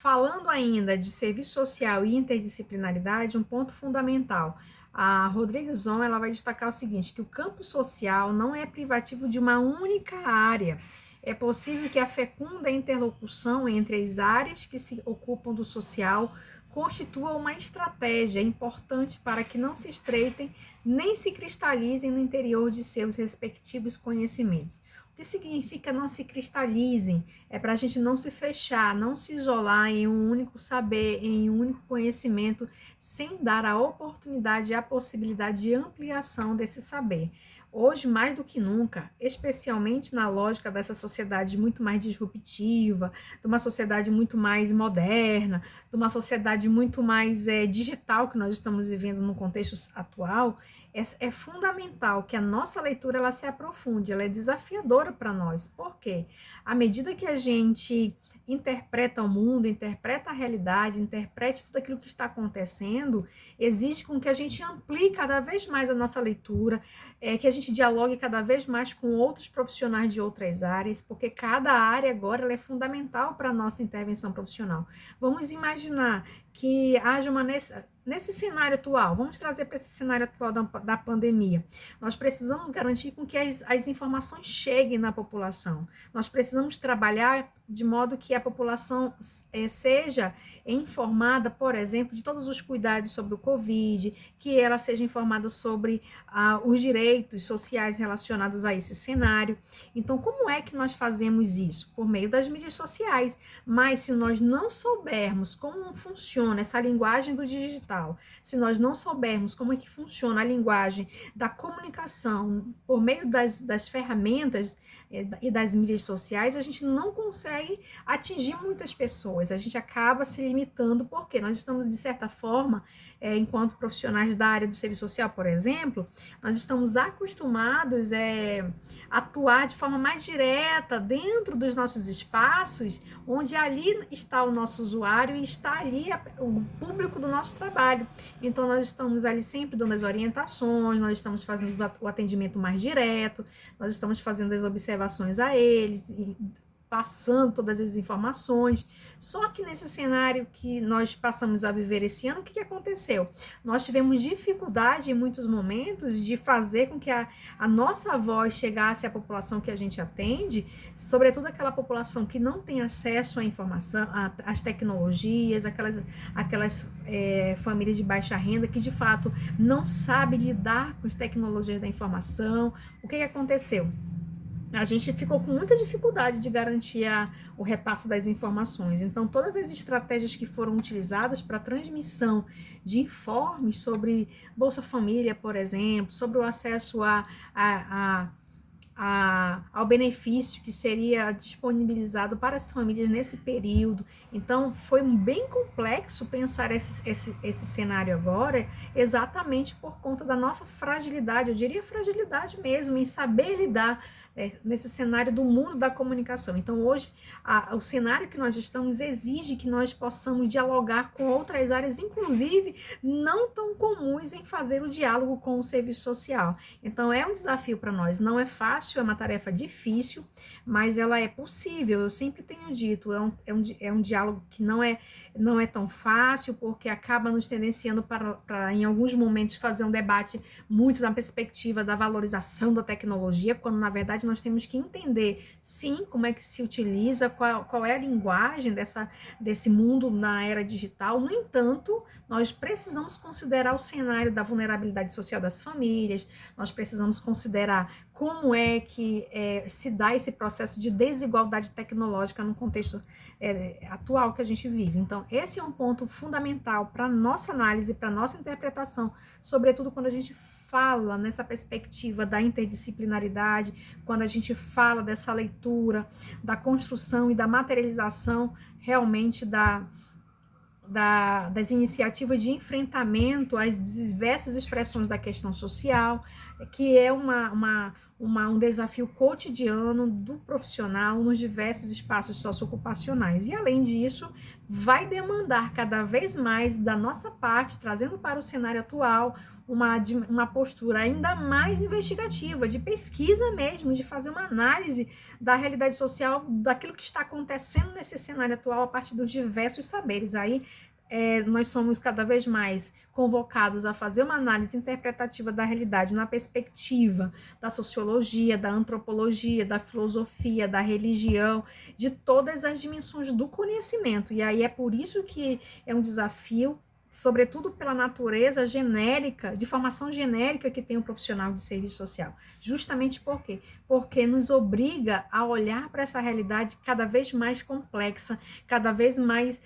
Falando ainda de serviço social e interdisciplinaridade, um ponto fundamental. A Rodrigues On, ela vai destacar o seguinte, que o campo social não é privativo de uma única área. É possível que a fecunda interlocução entre as áreas que se ocupam do social constitua uma estratégia importante para que não se estreitem nem se cristalizem no interior de seus respectivos conhecimentos. O que significa não se cristalizem? É para a gente não se fechar, não se isolar em um único saber, em um único conhecimento, sem dar a oportunidade e a possibilidade de ampliação desse saber. Hoje, mais do que nunca, especialmente na lógica dessa sociedade muito mais disruptiva, de uma sociedade muito mais moderna, de uma sociedade muito mais digital que nós estamos vivendo no contexto atual, é fundamental que a nossa leitura ela se aprofunde, ela é desafiadora para nós. Por quê? À medida que a gente interpreta o mundo, interpreta a realidade, interprete tudo aquilo que está acontecendo, exige com que a gente amplie cada vez mais a nossa leitura, que a gente dialogue cada vez mais com outros profissionais de outras áreas, porque cada área agora ela é fundamental para a nossa intervenção profissional. Vamos imaginar que haja uma nesse cenário atual, vamos trazer para esse cenário atual da pandemia, nós precisamos garantir com que as informações cheguem na população, nós precisamos trabalhar de modo que a população seja informada, por exemplo, de todos os cuidados sobre o Covid, que ela seja informada sobre os direitos sociais relacionados a esse cenário. Então, como é que nós fazemos isso? Por meio das mídias sociais. Mas se nós não soubermos como funciona essa linguagem do digital, se nós não soubermos como é que funciona a linguagem da comunicação por meio das ferramentas e das mídias sociais, a gente não consegue atingir muitas pessoas, a gente acaba se limitando, porque nós estamos, de certa forma, enquanto profissionais da área do serviço social, por exemplo, nós estamos acostumados a atuar de forma mais direta dentro dos nossos espaços, onde ali está o nosso usuário e está ali o público do nosso trabalho. Então, nós estamos ali sempre dando as orientações, nós estamos fazendo o atendimento mais direto, nós estamos fazendo as observações a eles, e passando todas as informações. Só que nesse cenário que nós passamos a viver esse ano, o que aconteceu? Nós tivemos dificuldade em muitos momentos de fazer com que a nossa voz chegasse à população que a gente atende, sobretudo aquela população que não tem acesso à informação, às tecnologias, aquelas famílias de baixa renda que de fato não sabem lidar com as tecnologias da informação. O que aconteceu? A gente ficou com muita dificuldade de garantir o repasse das informações. Então, todas as estratégias que foram utilizadas para a transmissão de informes sobre Bolsa Família, por exemplo, sobre o acesso ao benefício que seria disponibilizado para as famílias nesse período. Então, foi bem complexo pensar esse cenário agora, exatamente por conta da nossa fragilidade, eu diria fragilidade mesmo, em saber lidar nesse cenário do mundo da comunicação. Então, hoje, o cenário que nós estamos exige que nós possamos dialogar com outras áreas, inclusive não tão comuns em fazer o diálogo com o serviço social. Então, é um desafio para nós, não é fácil, é uma tarefa difícil, mas ela é possível. Eu sempre tenho dito, é um diálogo que não é tão fácil, porque acaba nos tendenciando para, em alguns momentos, fazer um debate muito na perspectiva da valorização da tecnologia, quando, na verdade, nós temos que entender, sim, como é que se utiliza, qual é a linguagem desse mundo na era digital. No entanto, nós precisamos considerar o cenário da vulnerabilidade social das famílias, nós precisamos considerar como é que se dá esse processo de desigualdade tecnológica no contexto atual que a gente vive. Então, esse é um ponto fundamental para a nossa análise, para a nossa interpretação, sobretudo quando a gente fala nessa perspectiva da interdisciplinaridade, quando a gente fala dessa leitura, da construção e da materialização realmente das iniciativas de enfrentamento às diversas expressões da questão social, que é um desafio cotidiano do profissional nos diversos espaços socioocupacionais. E, além disso, vai demandar cada vez mais da nossa parte, trazendo para o cenário atual uma postura ainda mais investigativa, de pesquisa mesmo, de fazer uma análise da realidade social, daquilo que está acontecendo nesse cenário atual a partir dos diversos saberes. Aí nós somos cada vez mais convocados a fazer uma análise interpretativa da realidade na perspectiva da sociologia, da antropologia, da filosofia, da religião, de todas as dimensões do conhecimento. E aí é por isso que é um desafio, sobretudo pela natureza genérica, de formação genérica que tem o profissional de serviço social. Justamente por quê? Porque nos obriga a olhar para essa realidade cada vez mais complexa, cada vez mais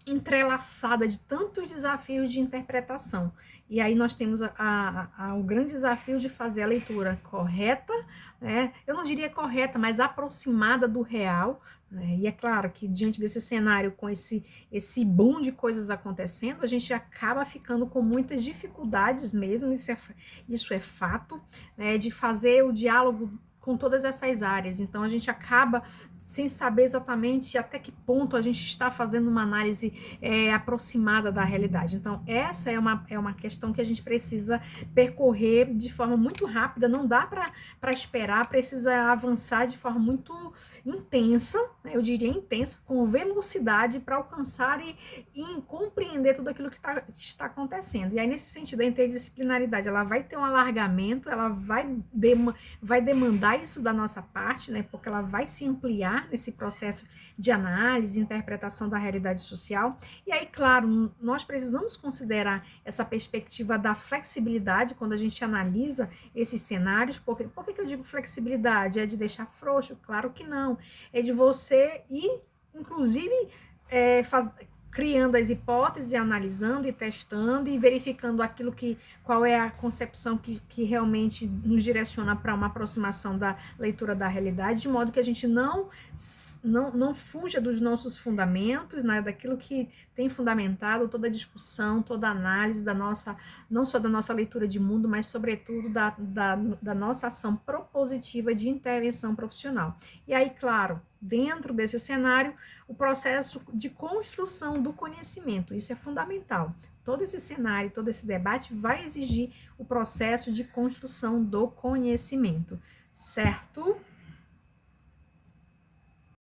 entrelaçada de tantos desafios de interpretação. E aí nós temos o grande desafio de fazer a leitura correta, né? Eu não diria correta, mas aproximada do real, né? E é claro que diante desse cenário, com esse boom de coisas acontecendo, a gente acaba ficando com muitas dificuldades mesmo, isso é fato, né? De fazer o diálogo com todas essas áreas. Então a gente acaba sem saber exatamente até que ponto a gente está fazendo uma análise aproximada da realidade. Então essa é uma questão que a gente precisa percorrer de forma muito rápida, não dá para esperar, precisa avançar de forma muito intensa, né? Eu diria intensa, com velocidade, para alcançar e compreender tudo aquilo que está acontecendo. E aí, nesse sentido, a interdisciplinaridade, ela vai ter um alargamento, ela vai demandar isso da nossa parte, né? Porque ela vai se ampliar nesse processo de análise, interpretação da realidade social. E aí, claro, nós precisamos considerar essa perspectiva da flexibilidade quando a gente analisa esses cenários. Por que eu digo flexibilidade? É de deixar frouxo? Claro que não. É de você ir, inclusive, criando as hipóteses, analisando e testando e verificando qual é a concepção que realmente nos direciona para uma aproximação da leitura da realidade, de modo que a gente não fuja dos nossos fundamentos, né, daquilo que tem fundamentado toda a discussão, toda a análise não só da nossa leitura de mundo, mas sobretudo da nossa ação propositiva de intervenção profissional. E aí, claro, dentro desse cenário, o processo de construção do conhecimento, isso é fundamental. Todo esse cenário, todo esse debate vai exigir o processo de construção do conhecimento, certo?